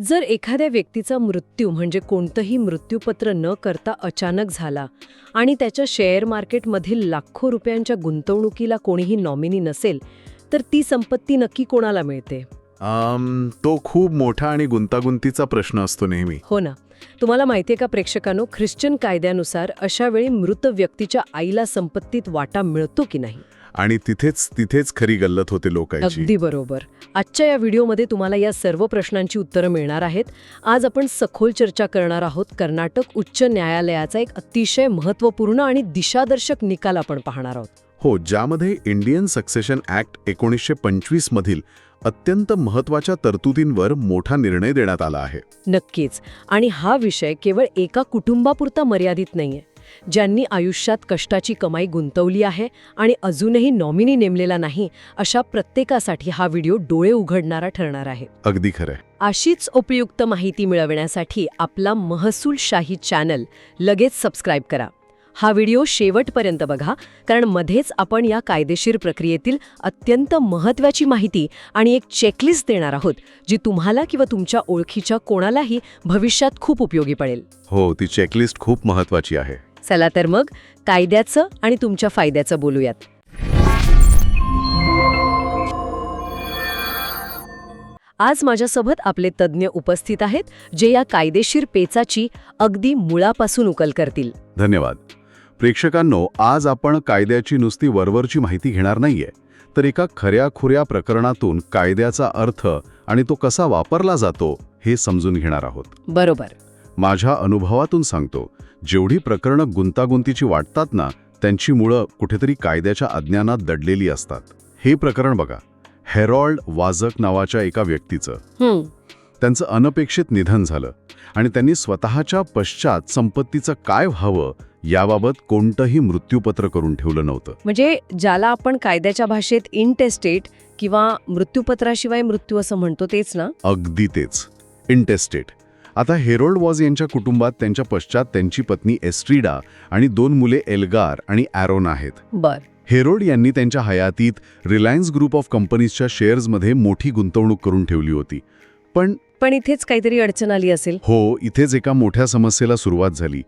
जर एखाद्या व्यक्तीचा मृत्यू म्हणजे कोणतंही मृत्यूपत्र न करता अचानक झाला आणि त्याच्या शेअर मार्केटमधील लाखो रुपयांच्या गुंतवणुकीला कोणीही नॉमिनी नसेल, तर ती संपत्ती नक्की कोणाला मिळते? तो खूप मोठा आणि गुंतागुंतीचा प्रश्न असतो नेहमी. हो ना. तुम्हाला माहितीये का प्रेक्षकांनो, ख्रिश्चन कायद्यानुसार अशा वेळी मृत व्यक्तीच्या आईला संपत्तीत वाटा मिळतो की नाही? आणि तिथेच खरी गल्लत होते लोकांची. अगदी बरोबर. आजच्या या व्हिडिओमध्ये तुम्हाला या सर्व प्रश्नांची उत्तरं मिळणार आहेत. आज आपण सखोल चर्चा करणार आहोत. कर्नाटक उच्च न्यायालयाचा एक अतिशय महत्त्वपूर्ण आणि दिशादर्शक निकाल आपण पाहणार आहोत. हो, ज्यामध्ये इंडियन सक्सेशन ॲक्ट 1925 मधील अत्यंत महत्त्वाच्या तरतुदींवर मोठा निर्णय देण्यात आला आहे. नक्कीच. आणि हा विषय केवळ एका कुटुंबापुरता मर्यादित नाहीये. ज्यांनी आयुष्यात कष्टाची कमाई गुंतवली आहे आणि अजूनही नॉमिनी नेमलेला नाही, अशा प्रत्येकासाठी हा व्हिडिओ डोळे उघडणारा ठरणार आहे. अगदी खरंय. अशीच उपयुक्त माहिती मिळवण्यासाठी आपला महसूलशाही चॅनल लगेच सबस्क्राईब करा. हा व्हिडिओ शेवटपर्यंत बघा, कारण मध्येच आपण या कायदेशीर प्रक्रियेतील अत्यंत महत्त्वाची माहिती आणि एक चेकलिस्ट देणार आहोत, जी तुम्हाला किंवा तुमच्या ओळखीच्या कोणालाही भविष्यात खूप उपयोगी पडेल. हो, ती चेकलिस्ट खूप महत्त्वाची आहे. चला तर मग कायद्याचं आणि तुमच्या फायद्याचं बोलूयात. आज माझ्यासोबत आपले तज्ज्ञ उपस्थित आहेत, जे या कायदेशीर पेचाची अगदी मुळापासून उकल करतील. धन्यवाद. प्रेक्षकांनो, आज आपण कायद्याची नुसती वरवरची माहिती घेणार नाहीये, तर एका खऱ्या-खुऱ्या प्रकरणातून कायद्याचा अर्थ आणि तो कसा वापरला जातो हे समजून घेणार आहोत. बरोबर. माझ्या अनुभवातून सांगतो, जेवढी प्रकरणं गुंतागुंतीची वाटतात ना, त्यांची मुळं कुठेतरी कायद्याच्या अज्ञानात दडलेली असतात. हे प्रकरण बघा, हेरॉल्ड वाझक नावाच्या एका व्यक्तीचं. त्यांचं अनपेक्षित निधन झालं आणि त्यांनी स्वतःच्या पश्चात संपत्तीचं काय व्हावं याबाबत कोणतंही मृत्यूपत्र करून ठेवलं नव्हतं. म्हणजे ज्याला आपण कायद्याच्या भाषेत इंटेस्टेट किंवा मृत्यूपत्राशिवाय मृत्यू असं म्हणतो, तेच ना? अगदी तेच, इंटेस्टेट. आता हेरोल्ड वॉज यांच्या कुटुंबात त्यांच्या पश्चात त्यांची पत्नी एस्ट्रिडा आणि 2 मुले एल्गार आणि ॲरोन आहेत. बर. हेरोल्ड यांनी त्यांच्या हयातीत रिलायन्स ग्रुप ऑफ कंपनीजच्या शेअर्समध्ये मोठी गुंतवणूक करून ठेवली होती. पण इथेच काहीतरी अडचण आली असेल. हो, इथेच एका मोठ्या समस्येला सुरुवात झाली.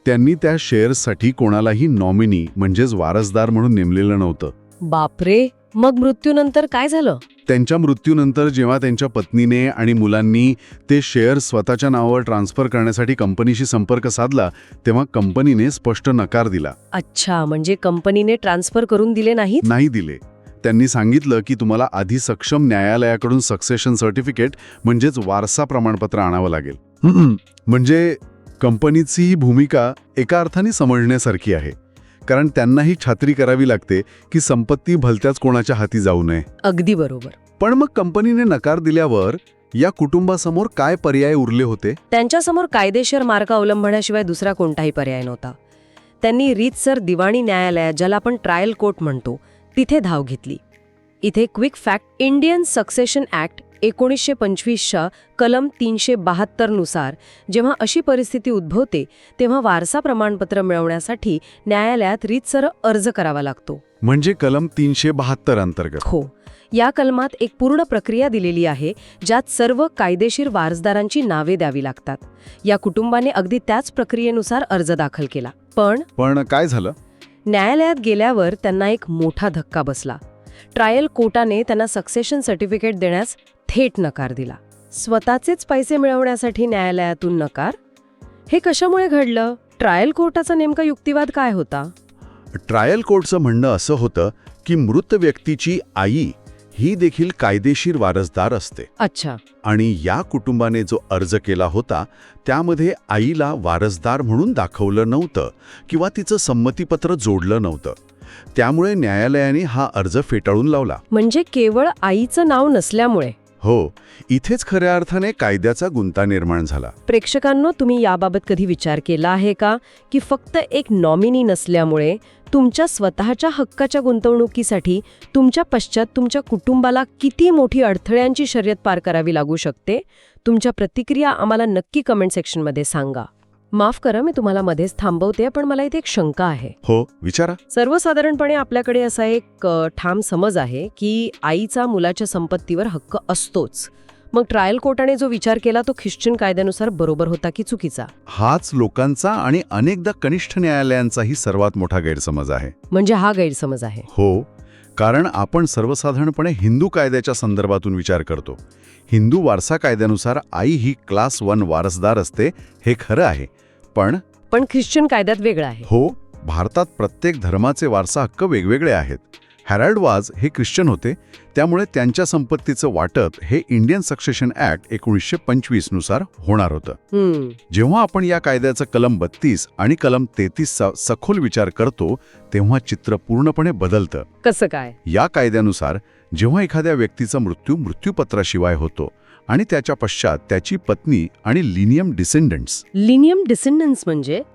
त्यांनी त्या शेअर्ससाठी कोणालाही नॉमिनी म्हणजेच वारसदार म्हणून नेमलेलं नव्हतं. बापरे. मग मृत्यूनंतर काय झालं? त्यांच्या मृत्यूनंतर जेव्हा त्यांच्या पत्नीने आणि मुलांनी ते शेअर स्वतःच्या नावावर ट्रान्सफर करण्यासाठी कंपनीशी संपर्क साधला, तेव्हा कंपनीने स्पष्ट नकार दिला. अच्छा, म्हणजे कंपनीने ट्रान्सफर करून दिले नाहीत? नाही दिले. त्यांनी सांगितलं की तुम्हाला आधी सक्षम न्यायालयाकडून सक्सेशन सर्टिफिकेट म्हणजेच वारसा प्रमाणपत्र आणावं लागेल. म्हणजे कंपनीची ही भूमिका एका अर्थाने समजण्यासारखी आहे, कारण त्यांनाही खात्री करावी लागते की संपत्ती भलत्याच कोणाच्या हाती जाऊ नये. अगदी बरोबर. पण मग कंपनीने नकार दिल्यावर या कुटुंबासमोर काय पर्याय उरले होते? त्यांच्यासमोर कायदेशीर मार्ग अवलंबण्याशिवाय दुसरा कोणताही पर्याय नव्हता. त्यांनी रीतसर दिवाणी न्यायालयात, ज्याला आपण ट्रायल कोर्ट म्हणतो, तिथे धाव घेतली. इथे quick fact, Indian succession act 1925च्या कलम 372 नुसार जेव्हा अशी परिस्थिती उद्भवते, तेव्हा वारसा प्रमाणपत्र मिळवण्यासाठी न्यायालयात रीतसर अर्ज करावा लागतो. म्हणजे कलम 372 अंतर्गत? हो. या कलमात एक पूर्ण प्रक्रिया दिलेली आहे, ज्यात सर्व कायदेशीर वारसदारांची नावे द्यावी लागतात. या कुटुंबाने अगदी त्याच प्रक्रियेनुसार अर्ज दाखल केला. पण काय झालं? न्यायालयात गेल्यावर त्यांना एक मोठा धक्का बसला. ट्रायल कोर्टाने त्यांना सक्सेशन सर्टिफिकेट देण्यास थेट नकार दिला. स्वतःचेच पैसे मिळवण्यासाठी न्यायालयातून नकार? हे कशामुळे घडलं? ट्रायल कोर्टाचा नेमका युक्तिवाद काय होता? ट्रायल कोर्टचं म्हणणं असं होतं की मृत व्यक्तीची आई ही देखील कायदेशीर वारसदार असते. अच्छा. आणि या कुटुंबाने जो अर्ज केला होता त्यामध्ये आईला वारसदार म्हणून दाखवलं नव्हतं किंवा तिचं संमतीपत्र जोडलं नव्हतं. त्यामुळे न्यायालयाने हा अर्ज फेटाळून लावला. म्हणजे केवळ आईचं नाव नसल्यामुळे? हो, इथेच खऱ्या अर्थाने कायद्याचा गुंता निर्माण झाला. प्रेक्षकांनो, तुम्ही याबाबत कधी विचार केला आहे का की फक्त एक नॉमिनी नसल्यामुळे तुमच्या स्वतःच्या हक्काच्या गुंतवणुकीसाठी तुमच्या पश्चात तुमच्या कुटुंबाला किती मोठी अडथळ्यांची शर्यत पार करावी लागू शकते? तुमच्या प्रतिक्रिया आम्हाला नक्की कमेंट सेक्शनमध्ये सांगा. माफ करा, मी तुम्हाला मध्येच थांबवते, पण मला इथे एक शंका आहे. हो, विचारा. सर्वसाधारणपणे आपल्याकडे असा एक ठाम समज आहे की आईचा मुलाच्या संपत्तीवर हक्क असतोच. मग ट्रायल कोर्टाने जो विचार केला तो ख्रिश्चन कायद्यानुसार बरोबर होता की चुकीचा? हाच लोकांचा आणि अनेकदा कनिष्ठ न्यायालयांचाही सर्वात मोठा गैरसमज आहे. म्हणजे हा गैरसमज आहे. हो, कारण आपण सर्वसाधारणपणे हिंदू कायद्याच्या संदर्भातून विचार करतो. हिंदू वारसा कायद्यानुसार आई ही क्लास 1 वारसदार असते, हे खरं आहे. पण ख्रिश्चन कायद्यात वेगळं आहे. हो, भारतात प्रत्येक धर्माचे वारसा हक्क वेगवेगळे आहेत. हॅरल्ड वाज हे ख्रिश्चन होते, त्यामुळे त्यांच्या संपत्तीचं वाटप हे इंडियन सक्सेशन ॲक्ट 1925 नुसार होणार होतं. जेव्हा आपण या कायद्याचं कलम 32 आणि कलम 33चा सखोल विचार करतो तेव्हा चित्र पूर्णपणे बदलतं. कसं काय? या कायद्यानुसार जेव्हा एखाद्या व्यक्तीचा मृत्यू मृत्यूपत्राशिवाय होतो आणि त्याच्या पश्चात त्याची पत्नी आणि लिनियम डिसेंडंट्स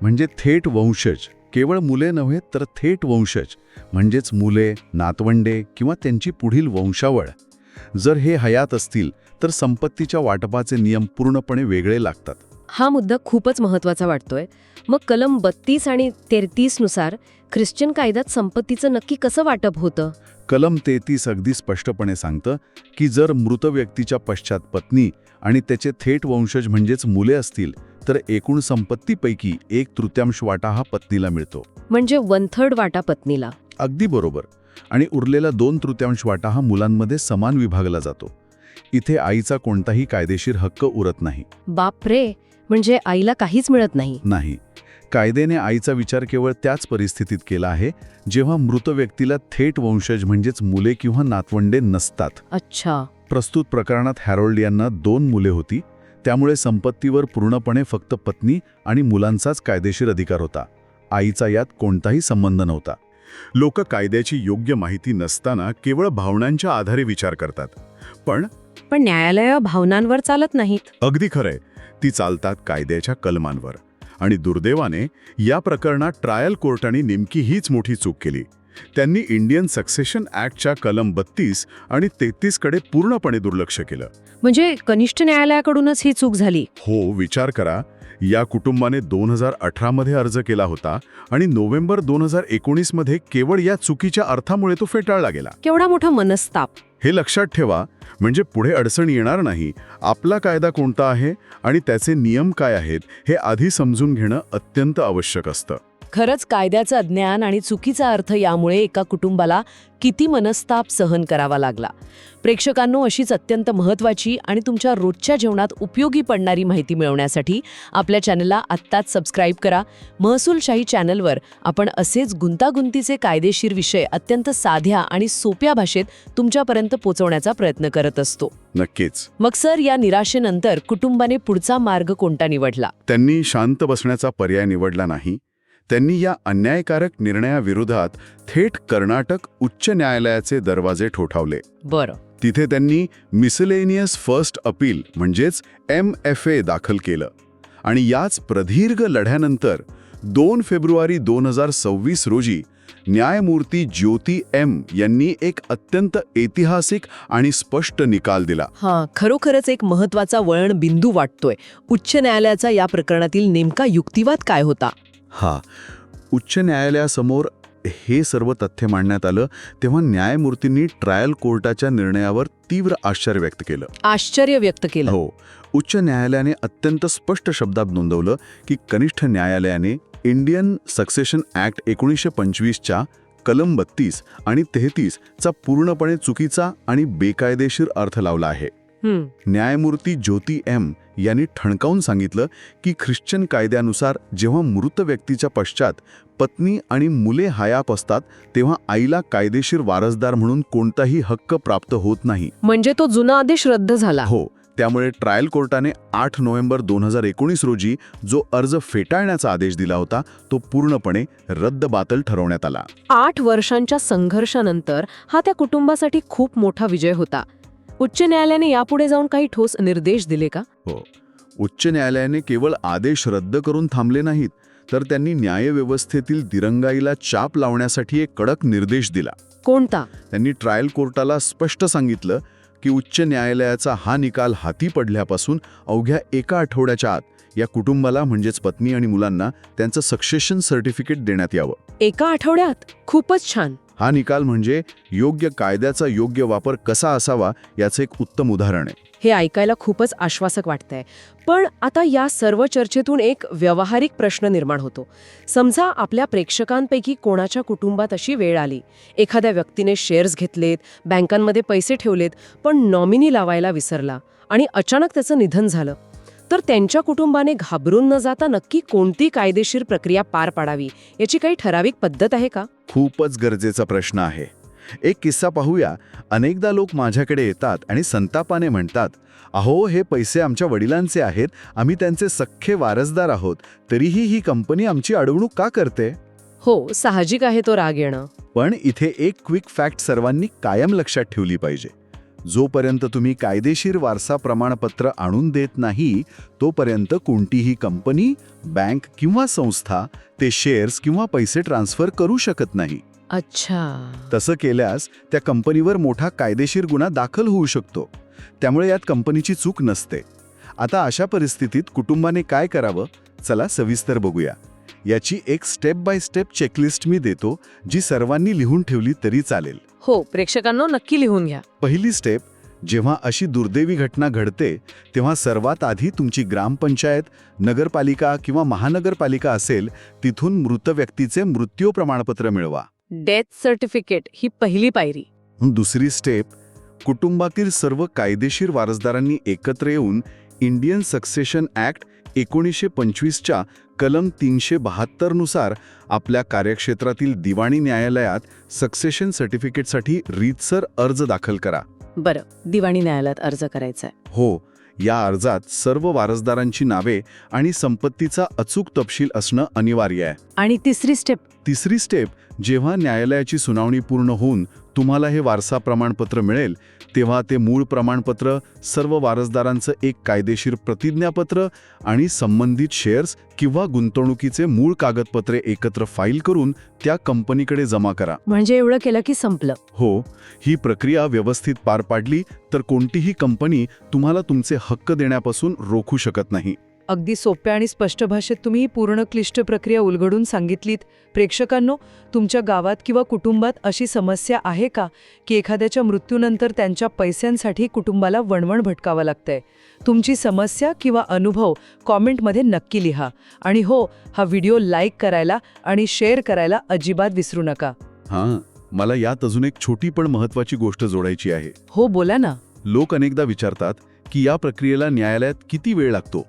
म्हणजे थेट वंशज, केवळ मुले नव्हे तर थेट वंशज म्हणजेच मुले, नातवंडे किंवा त्यांची पुढील वंशावळ जर हे हयात असतील तर संपत्तीच्या वाटपाचे नियम पूर्णपणे वेगळे लागतात. हा मुद्दा खूपच महत्वाचा वाटतोय. मग कलम 32 आणि 33 नुसार ख्रिश्चन कायद्यात संपत्तीचं नक्की कसं वाटप होतं? कलम 33 अगदी स्पष्टपणे सांगतं की जर मृत व्यक्तीच्या पश्चात पत्नी आणि त्याचे थेट वंशज म्हणजेच मुले असतील तर एकूण संपत्तीपैकी 1/3 वाटा हा पत्नीला मिळतो. म्हणजे 1/3 वाटा पत्नीला. अगदी बरोबर. आणि उरलेला 2/3 वाटा हा मुलांमध्ये समान विभागला जातो. इथे आईचा कोणताही कायदेशीर हक्क उरत नाही. बापरे, म्हणजे आईला काहीच मिळत नाही? नाही. कायद्याने आईचा विचार केवळ त्याच परिस्थितीत केला आहे जेव्हा मृत व्यक्तीला थेट वंशज म्हणजेच मुले किंवा नातवंडे नसतात. अच्छा. प्रस्तुत प्रकरणात हॅरोल्ड यांना 2 मुले होती, त्यामुळे संपत्तीवर पूर्णपणे फक्त पत्नी आणि मुलांचाच कायदेशीर अधिकार होता. आईचा यात कोणताही संबंध नव्हता. लोक कायद्याची योग्य माहिती नसताना केवळ भावनांच्या आधारे विचार करतात. पण न्यायालय भावनांवर चालत नाहीत. अगदी खरंय, ती चालतात कायद्याच्या कलमांवर. आणि दुर्दैवाने या प्रकरणात ट्रायल कोर्टाने नेमकी हीच मोठी चूक केली. त्यांनी इंडियन सक्सेशन ॲक्टच्या कलम 32 आणि 33 कडे पूर्णपणे दुर्लक्ष केलं. म्हणजे कनिष्ठ न्यायालयाकडूनच ही चूक झाली? हो, विचार करा. या कुटुंबाने 2018 मध्ये अर्ज केला होता आणि नोव्हेंबर 2019 मध्ये केवळ या चुकीच्या अर्थामुळे तो फेटाळला गेला. केवढा मोठा मनस्ताप. हे लक्षात ठेवा, म्हणजे पुढे अडचण येणार नाही. आपला कायदा कोणता आहे आणि त्याचे नियम काय आहेत हे आधी समजून घेणं अत्यंत आवश्यक असतं. खरंच कायद्याचं अज्ञान आणि चुकीचा अर्थ यामुळे एका कुटुंबाला किती मनस्ताप सहन करावा लागला. प्रेक्षकांनो, अशीच अत्यंत महत्त्वाची आणि तुमच्या रोजच्या जीवनात उपयोगी पडणारी माहिती मिळवण्यासाठी आपल्या चॅनलला आत्ताच सबस्क्राईब करा. महसूलशाही चॅनलवर आपण असेच गुंतागुंतीचे कायदेशीर विषय अत्यंत साध्या आणि सोप्या भाषेत तुमच्यापर्यंत पोहोचवण्याचा प्रयत्न करत असतो. नक्कीच. मग सर, या निराशेनंतर कुटुंबाने पुढचा मार्ग कोणता निवडला? त्यांनी शांत बसण्याचा पर्याय निवडला नाही. त्यांनी या अन्यायकारक निर्णयाविरोधात थेट कर्नाटक उच्च न्यायालयाचे दरवाजे ठोठावले. बरं. तिथे त्यांनी मिसलेनियस फर्स्ट अपील म्हणजेच MFA दाखल केलं. आणि याच प्रदीर्घ लढ्यानंतर 2 फेब्रुवारी 2026 रोजी न्यायमूर्ती ज्योती M यांनी एक अत्यंत ऐतिहासिक आणि स्पष्ट निकाल दिला. खरोखरच एक महत्त्वाचा वळण बिंदू वाटतोय. उच्च न्यायालयाचा या प्रकरणातील नेमका युक्तिवाद काय होता? उच्च न्यायालयासमोर हे सर्व तथ्य मांडण्यात आलं तेव्हा न्यायमूर्तींनी ट्रायल कोर्टाच्या निर्णयावर तीव्र आश्चर्य व्यक्त केलं. हो. उच्च न्यायालयाने अत्यंत स्पष्ट शब्दात नोंदवलं की कनिष्ठ न्यायालयाने इंडियन सक्सेशन ॲक्ट 1925च्या कलम 32 आणि 33 चा पूर्णपणे चुकीचा आणि बेकायदेशीर अर्थ लावला आहे. न्यायमूर्ती ज्योती M यांनी ठणकावून सांगितलं की ख्रिश्चन कायद्यानुसार जेव्हा मृत व्यक्तीच्या पश्चात पत्नी आणि मुले हयात असतात तेव्हा आईला कायदेशीर वारसदार म्हणून कोणताही हक्क प्राप्त होत नाही. म्हणजे तो जुना आदेश रद्द झाला. हो. त्यामुळे ट्रायल कोर्टाने 8 नोव्हेंबर 2019 रोजी जो अर्ज फेटाळण्याचा आदेश दिला होता तो पूर्णपणे रद्दबातल ठरवण्यात आला. 8 वर्षांच्या संघर्षानंतर हा त्या कुटुंबासाठी खूप मोठा विजय होता. उच्च न्यायालयाने यापुढे जाऊन काही ठोस निर्देश दिले का? हो. उच्च न्यायालयाने केवळ आदेश रद्द करून थांबले नाहीत, तर त्यांनी न्यायव्यवस्थेतील दिरंगाईला चाप लावण्यासाठी एक कडक निर्देश दिला. कोणता? त्यांनी ट्रायल कोर्टाला स्पष्ट सांगितलं की उच्च न्यायालयाचा हा निकाल हाती पडल्यापासून अवघ्या 1 आठवड्याच्या आत या कुटुंबाला म्हणजेच पत्नी आणि मुलांना त्यांचं सक्सेशन सर्टिफिकेट देण्यात यावं. 1 आठवड्यात? खूपच छान. हा निकाल म्हणजे योग्य कायद्याचा योग्य वापर कसा असावा याचं एक उत्तम उदाहरण आहे. हे ऐकायला खूपच आश्वासक वाटतंय. पण आता या सर्व चर्चेतून एक व्यावहारिक प्रश्न निर्माण होतो. समजा आपल्या प्रेक्षकांपैकी कोणाच्या कुटुंबात अशी वेळ आली, एखाद्या व्यक्तीने शेअर्स घेतलेत, बँकांमध्ये पैसे ठेवलेत, पण नॉमिनी लावायला विसरला आणि अचानक त्याचं निधन झालं. तर त्यांच्या कुटुंबाने घाबरून न जाता नक्की कोणती कायदेशीर प्रक्रिया पार पाडावी याची काही ठराविक पद्धत आहे का? खूपच गरजेचा प्रश्न आहे. एक किस्सा पाहूया. अनेकदा लोक माझ्याकडे येतात आणि संतापाने म्हणतात, अहो, हे पैसे आमच्या वडिलांचे आहेत, आम्ही त्यांचे सख्खे वारसदार आहोत, तरीही ही कंपनी आमची अडवणूक का करते? हो, साहजिक आहे तो राग येणं. पण इथे एक क्विक फॅक्ट सर्वांनी कायम लक्षात ठेवली पाहिजे. जोपर्यंत तुम्ही कायदेशीर वारसा प्रमाणपत्र आणून देत नाही, तोपर्यंत कोणतीही कंपनी, बँक किंवा संस्था ते शेअर्स किंवा पैसे ट्रान्सफर करू शकत नाही. अच्छा. तसं केल्यास त्या कंपनीवर मोठा कायदेशीर गुन्हा दाखल होऊ शकतो. त्यामुळे यात कंपनीची चूक नसते. आता अशा परिस्थितीत कुटुंबाने काय करावं, चला सविस्तर बघूया. याची एक स्टेप बाय स्टेप चेकलिस्ट मी देतो, जी सर्वांनी लिहून ठेवली तरी चालेल. हो, प्रेक्षकांना नक्की लिहून घ्या. पहिली स्टेप, जेव्हा अशी दुर्दैवी घटना घडते तेव्हा सर्वात आधी तुमची ग्रामपंचायत, नगरपालिका किंवा महानगरपालिका असेल, तिथून मृत व्यक्तीचे मृत्यू प्रमाणपत्र मिळवा. डेथ सर्टिफिकेट ही पहिली पायरी. दुसरी स्टेप, कुटुंबातील सर्व कायदेशीर वारसदारांनी एकत्र येऊन इंडियन सक्सेशन ॲक्ट 1925च्या कलम 372 नुसार आपल्या कार्यक्षेत्रातील दिवाणी न्यायालयात सक्सेशन सर्टिफिकेटसाठी रीतसर अर्ज दाखल करा. बरं, दिवाणी न्यायालयात अर्ज करायचा आहे. हो, या अर्जात सर्व वारसदारांची नावे आणि संपत्तीचा अचूक तपशील असणं अनिवार्य आहे. आणि तिसरी स्टेप, जेव्हा न्यायालयाची सुनावणी पूर्ण होऊन तुम्हाला हे वारसा प्रमाणपत्र मिळेल, तेव्हा ते मूळ प्रमाणपत्र, सर्व वारसदारांचं एक कायदेशीर प्रतिज्ञापत्र आणि संबंधित शेअर्स किंवा गुंतवणुकीचे मूळ कागदपत्रे एकत्र फाईल करून त्या कंपनीकडे जमा करा. म्हणजे एवढं केलं की संपलं. हो, ही प्रक्रिया व्यवस्थित पार पाडली तर कोणतीही कंपनी तुम्हाला तुमचे हक्क देण्यापासून रोखू शकत नाही. अगदी सोप्या आणि स्पष्ट भाषेत तुम्ही ही पूर्ण क्लिष्ट प्रक्रिया उलगडून सांगितलीत. प्रेक्षकांनो, तुमच्या गावात किंवा कुटुंबात अशी समस्या आहे का की एखाद्याच्या मृत्यूनंतर त्यांच्या पैशांसाठी कुटुंबाला वणवण भटकावं लागतंय? तुमची समस्या किंवा अनुभव कॉमेंटमध्ये नक्की लिहा. आणि हो, हा व्हिडिओ लाईक करायला आणि शेअर करायला अजिबात विसरू नका. हां, मला यात अजून एक छोटी पण महत्त्वाची गोष्ट जोडायची आहे. हो, बोला ना. लोक अनेकदा विचारतात की या प्रक्रियेला न्यायालयात किती वेळ लागतो.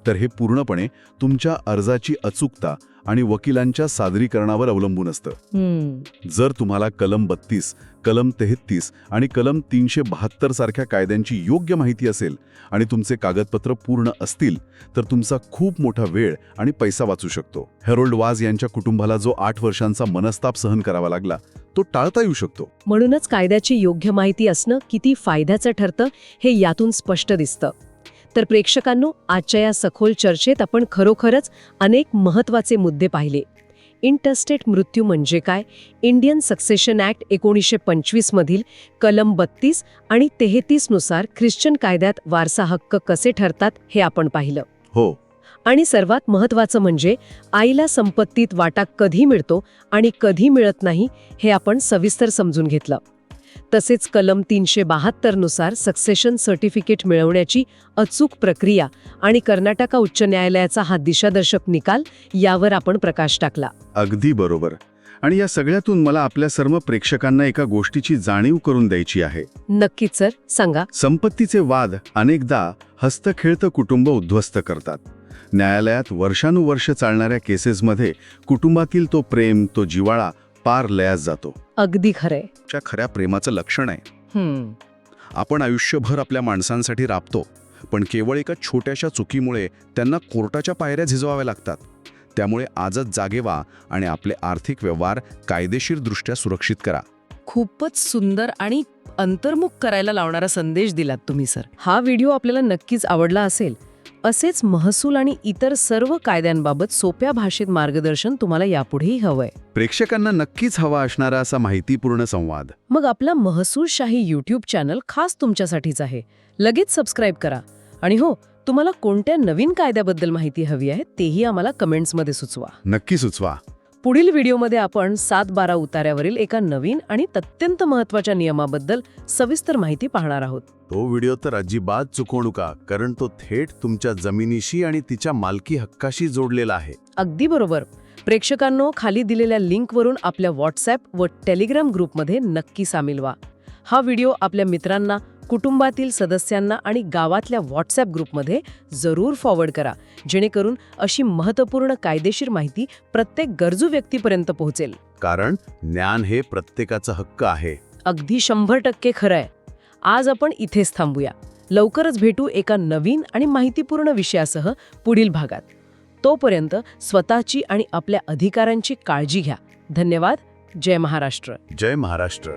तर हे पूर्णपणे तुमच्या अर्जाची अचूकता आणि वकिलांच्या सादरीकरणावर अवलंबून असतं. जर तुम्हाला कलम 32, कलम 33 आणि कलम 372 सारख्या कायद्यांची योग्य माहिती असेल आणि तुमचे कागदपत्र पूर्ण असतील, तर तुमचा खूप मोठा वेळ आणि पैसा वाचू शकतो. हेरोल्ड वाज यांच्या कुटुंबाला जो 8 वर्षांचा मनस्ताप सहन करावा लागला, तो टाळता येऊ शकतो. म्हणूनच कायद्याची योग्य माहिती असणं किती फायद्याचं ठरतं हे यातून स्पष्ट दिसतं. तर प्रेक्षकांनो, आजच्या या सखोल चर्चेत आपण खरोखरच अनेक महत्त्वाचे मुद्दे पाहिले. इंटरस्टेट मृत्यू म्हणजे काय, इंडियन सक्सेशन ॲक्ट 1925 मधील कलम 32 आणि 33 नुसार ख्रिश्चन कायद्यात वारसा हक्क कसे ठरतात हे आपण पाहिलं. हो, आणि सर्वात महत्त्वाचं म्हणजे आईला संपत्तीत वाटा कधी मिळतो आणि कधी मिळत नाही हे आपण सविस्तर समजून घेतलं. तसेच कलम 372 नुसार सक्सेशन सर्टिफिकेट मिळवण्याची अचूक प्रक्रिया आणि कर्नाटक उच्च न्यायालयाचा हा दिशादर्शक निकाल यावर आपण प्रकाश टाकला. अगदी बरोबर. आणि या सगळ्यातून मला आपल्या सर्व प्रेक्षकांना एका गोष्टीची जाणीव करून द्यायची आहे. नक्कीच सर, सांगा. संपत्तीचे वाद अनेकदा हस्तखेळतं कुटुंब उद्ध्वस्त करतात. न्यायालयात वर्षानुवर्ष चालणाऱ्या केसेसमध्ये कुटुंबातील तो प्रेम, तो जिव्हाळा पार लयास जातो. अगदी खरंय. च्या खऱ्या प्रेमाचं लक्षण आहे. आपण आयुष्यभर आपल्या माणसांसाठी राबतो, पण केवळ एका छोट्याशा चुकीमुळे त्यांना कोर्टाच्या पायऱ्या झिजवाव्या लागतात. त्यामुळे आजच जागे व्हा आणि आपले आर्थिक व्यवहार कायदेशीरदृष्ट्या सुरक्षित करा. खूपच सुंदर आणि अंतर्मुख करायला लावणारा संदेश दिलात तुम्ही सर. हा व्हिडिओ आपल्याला नक्कीच आवडला असेल. असेच महसूल आणि इतर सर्व कायद्यांबाबत सोप्या भाषेत मार्गदर्शन तुम्हाला यापुढेही हवंय. प्रेक्षकांना नक्कीच हवा असणारा असा माहितीपूर्ण संवाद. मग आपला महसूलशाही यूट्यूब चॅनल खास तुमच्यासाठीच आहे. लगेच सबस्क्राईब करा. आणि हो, तुम्हाला कोणत्या नवीन कायद्याबद्दल माहिती हवी आहे तेही आम्हाला कमेंट्समध्ये सुचवा. नक्की सुचवा. पुढील व्हिडिओमध्ये आपण 7-12 उतार्यावरील एका नवीन आणि अत्यंत महत्त्वाच्या नियमाबद्दल सविस्तर माहिती पाहणार आहोत. तो व्हिडिओ तर अजिबात चुकवू नका, कारण तो थेट तुमच्या जमिनीशी आणि तिच्या मालकी हक्काशी जोडलेला आहे. अगदी बरोबर. प्रेक्षकांनो, खाली दिलेल्या लिंकवरून आपल्या व्हॉट्सॲप व टेलिग्राम ग्रुपमध्ये नक्की सामील व्हा. हा व्हिडिओ आपल्या मित्रांना, कुटुंबातील सदस्यांना आणि गावातल्या व्हॉट्सॲप ग्रुपमध्ये जरूर फॉरवर्ड करा, जेणेकरून अशी महत्त्वपूर्ण कायदेशीर माहिती प्रत्येक गरजू व्यक्तीपर्यंत पोहोचेल. कारण ज्ञान हे प्रत्येकाचा हक्क आहे. अगदी 100% खरं आहे. आज आपण इथेच थांबूया. लवकरच भेटू एका नवीन आणि माहितीपूर्ण विषयासह पुढील भागात. तोपर्यंत स्वतःची आणि आपल्या अधिकारांची काळजी घ्या. धन्यवाद. जय महाराष्ट्र. जय महाराष्ट्र.